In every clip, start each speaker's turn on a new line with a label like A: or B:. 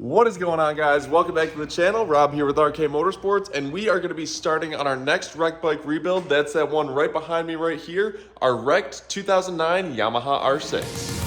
A: What is going on, guys? Welcome back to the channel. Rob here with RK Motorsports, and we are going to be starting on our next wrecked bike rebuild. That's that one right behind me right here, our wrecked 2009 Yamaha R6.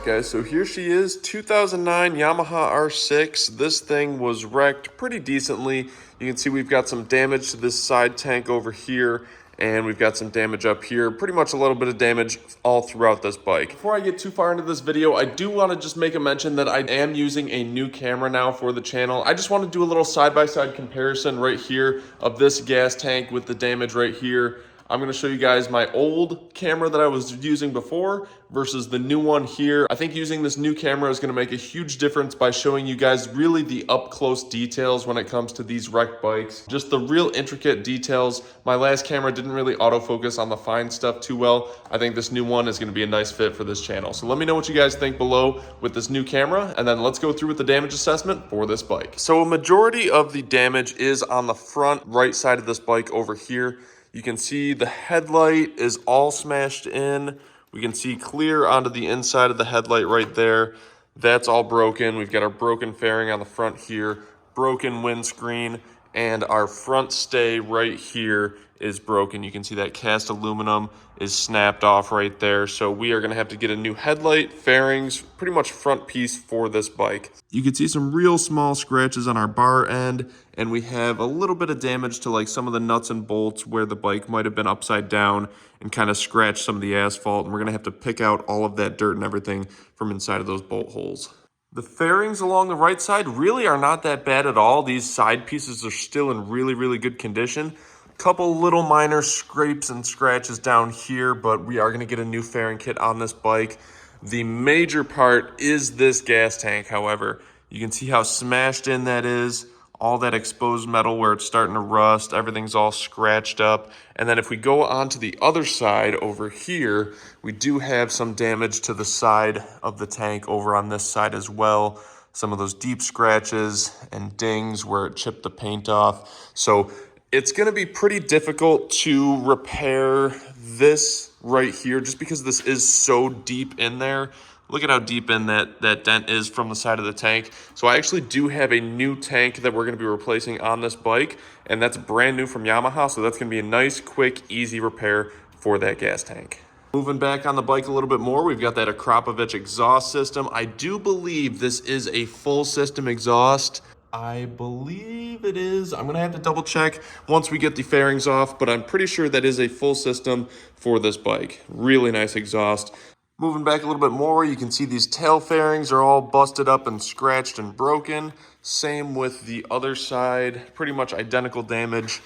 A: Guys, so here she is, 2009 Yamaha R6. This thing was wrecked pretty decently. You can see we've got some damage to this side tank over here, and we've got some damage up here. Pretty much a little bit of damage all throughout this bike. Before I get too far into this video, I do want to just make a mention that I am using a new camera now for the channel. I just want to do a little side-by-side comparison right here of this gas tank with the damage right here. I'm going to show you guys my old camera that I was using before versus the new one here. I think using this new camera is going to make a huge difference by showing you guys really the up-close details when it comes to these wrecked bikes. Just the real intricate details. My last camera didn't really autofocus on the fine stuff too well. I think this new one is going to be a nice fit for this channel. So let me know what you guys think below with this new camera, and then let's go through with the damage assessment for this bike. So a majority of the damage is on the front right side of this bike over here. You can see the headlight is all smashed in. We can see clear onto the inside of the headlight right there. That's all broken. We've got our broken fairing on the front here, broken windscreen, and our front stay right here is broken. You can see that cast aluminum is snapped off right there. So we are going to have to get a new headlight, fairings, pretty much front piece for this bike. You can see some real small scratches on our bar end, and we have a little bit of damage to like some of the nuts and bolts where the bike might have been upside down and kind of scratched some of the asphalt, and we're going to have to pick out all of that dirt and everything from inside of those bolt holes. The fairings along the right side really are not that bad at all. These side pieces are still in really good condition. Couple little minor scrapes and scratches down here, but we are going to get a new fairing kit on this bike. The major part is this gas tank, however. You can see how smashed in that is. All that exposed metal where it's starting to rust, everything's all scratched up. And then if we go on to the other side over here, we do have some damage to the side of the tank over on this side as well. Some of those deep scratches and dings where it chipped the paint off. So it's going to be pretty difficult to repair this right here just because this is so deep in there. Look at how deep in that dent is from the side of the tank. So I actually do have a new tank that we're going to be replacing on this bike, and that's brand new from Yamaha, so that's going to be a nice, quick, easy repair for that gas tank. Moving back on the bike a little bit more, we've got that Auctmarts exhaust system. I do believe this is a full system exhaust. I believe it is. I'm going to have to double check once we get the fairings off, but I'm pretty sure that is a full system for this bike. Really nice exhaust. Moving back a little bit more, you can see these tail fairings are all busted up and scratched and broken. Same with the other side, pretty much identical damage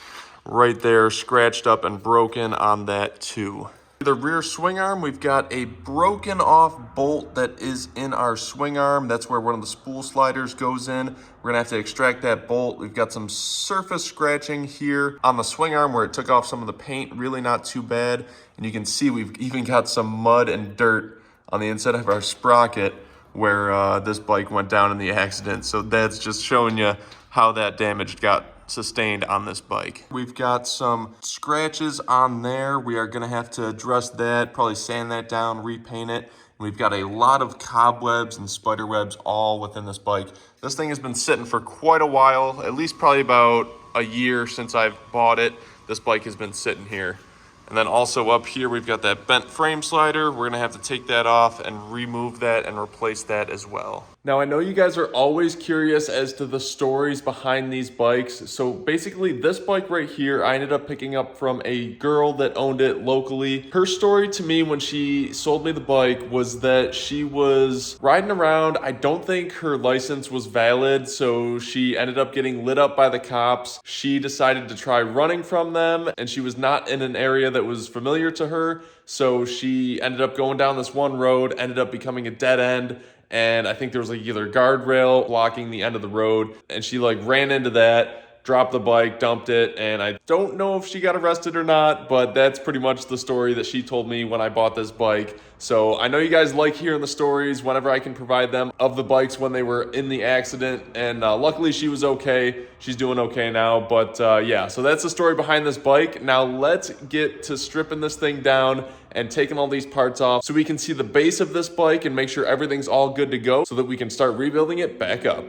A: right there, scratched up and broken on that too. The rear swing arm, we've got a broken off bolt that is in our swing arm. That's where one of the spool sliders goes in. We're gonna have to extract that bolt. We've got some surface scratching here on the swing arm where it took off some of the paint, really not too bad. And you can see we've even got some mud and dirt on the inside of our sprocket where this bike went down in the accident. So that's just showing you how that damage got sustained on this bike. We've got some scratches on there. We are going to have to address that, probably sand that down, repaint it. We've got a lot of cobwebs and spider webs all within this bike. This thing has been sitting for quite a while, at least probably about a year since I've bought it. This bike has been sitting here. And then also up here, we've got that bent frame slider. We're gonna have to take that off and remove that and replace that as well. Now, I know you guys are always curious as to the stories behind these bikes. So basically, this bike right here, I ended up picking up from a girl that owned it locally. Her story to me when she sold me the bike was that she was riding around. I don't think her license was valid, so she ended up getting lit up by the cops. She decided to try running from them, and she was not in an area that was familiar to her. So she ended up going down this one road, ended up becoming a dead end, and I think there was like either guardrail blocking the end of the road, and she like ran into that, dropped the bike, dumped it, and I don't know if she got arrested or not, but that's pretty much the story that she told me when I bought this bike. So I know you guys like hearing the stories whenever I can provide them of the bikes when they were in the accident, and luckily she was okay. She's doing okay now, but yeah, so that's the story behind this bike. Now let's get to stripping this thing down and taking all these parts off so we can see the base of this bike and make sure everything's all good to go so that we can start rebuilding it back up.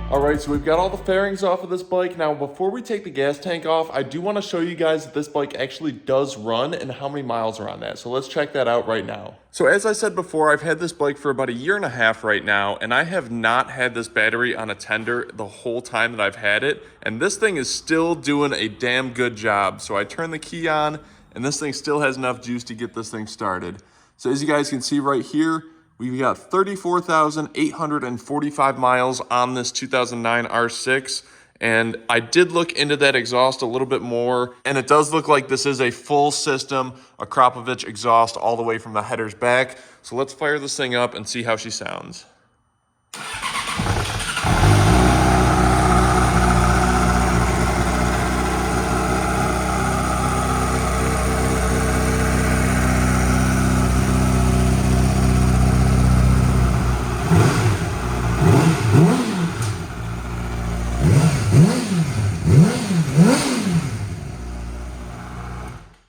A: All right, so we've got all the fairings off of this bike. Now, before we take the gas tank off, I do want to show you guys that this bike actually does run and how many miles are on that. So let's check that out right now. So as I said before, I've had this bike for about 1.5 years right now, and I have not had this battery on a tender the whole time that I've had it. And this thing is still doing a damn good job. So I turn the key on, and this thing still has enough juice to get this thing started. So as you guys can see right here, we've got 34,845 miles on this 2009 R6. And I did look into that exhaust a little bit more, and it does look like this is a full system, a Krapovich exhaust all the way from the headers back. So let's fire this thing up and see how she sounds.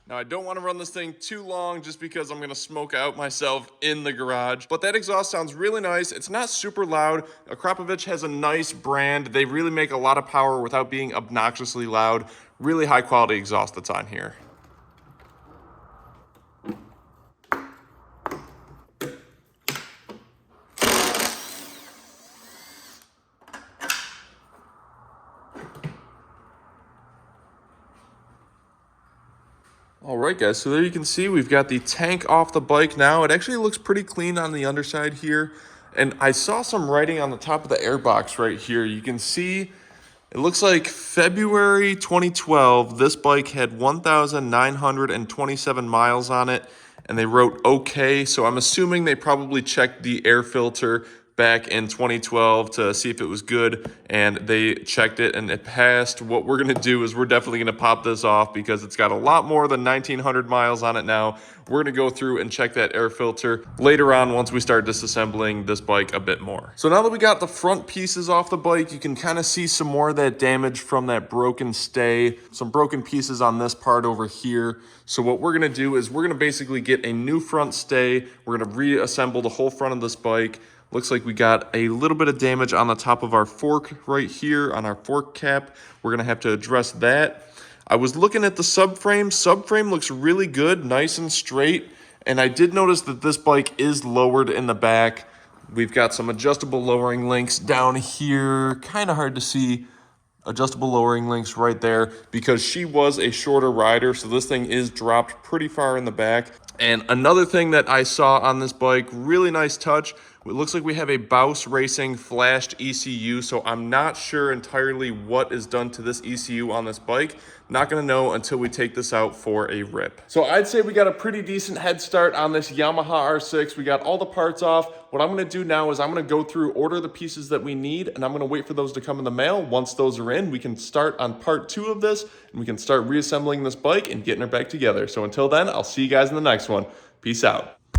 A: Now, I don't want to run this thing too long just because I'm going to smoke out myself in the garage, but that exhaust sounds really nice. It's not super loud. Krapovich has a nice brand. They really make a lot of power without being obnoxiously loud. Really high quality exhaust that's on here. All right, guys, so there you can see we've got the tank off the bike now. It actually looks pretty clean on the underside here. And I saw some writing on the top of the airbox right here. You can see it looks like February 2012, this bike had 1,927 miles on it, and they wrote okay. So I'm assuming they probably checked the air filter back in 2012 to see if it was good, and they checked it and it passed. What we're gonna do is we're definitely gonna pop this off because it's got a lot more than 1,900 miles on it now. We're gonna go through and check that air filter later on once we start disassembling this bike a bit more. So now that we got the front pieces off the bike, you can kind of see some more of that damage from that broken stay, some broken pieces on this part over here. So what we're gonna do is we're gonna basically get a new front stay. We're gonna reassemble the whole front of this bike. Looks like we got a little bit of damage on the top of our fork right here on our fork cap. We're gonna have to address that. I was looking at the subframe. Subframe looks really good, nice and straight. And I did notice that this bike is lowered in the back. We've got some adjustable lowering links down here. Kind of hard to see. Adjustable lowering links right there because she was a shorter rider, so this thing is dropped pretty far in the back. And another thing that I saw on this bike, really nice touch, it looks like we have a Baus Racing flashed ECU, so I'm not sure entirely what is done to this ECU on this bike. Not gonna know until we take this out for a rip. So I'd say we got a pretty decent head start on this Yamaha R6. We got all the parts off. What I'm gonna do now is I'm gonna go through, order the pieces that we need, and I'm gonna wait for those to come in the mail. Once those are in, we can start on part 2 of this, and we can start reassembling this bike and getting her back together. So until then, I'll see you guys in the next one. Peace out.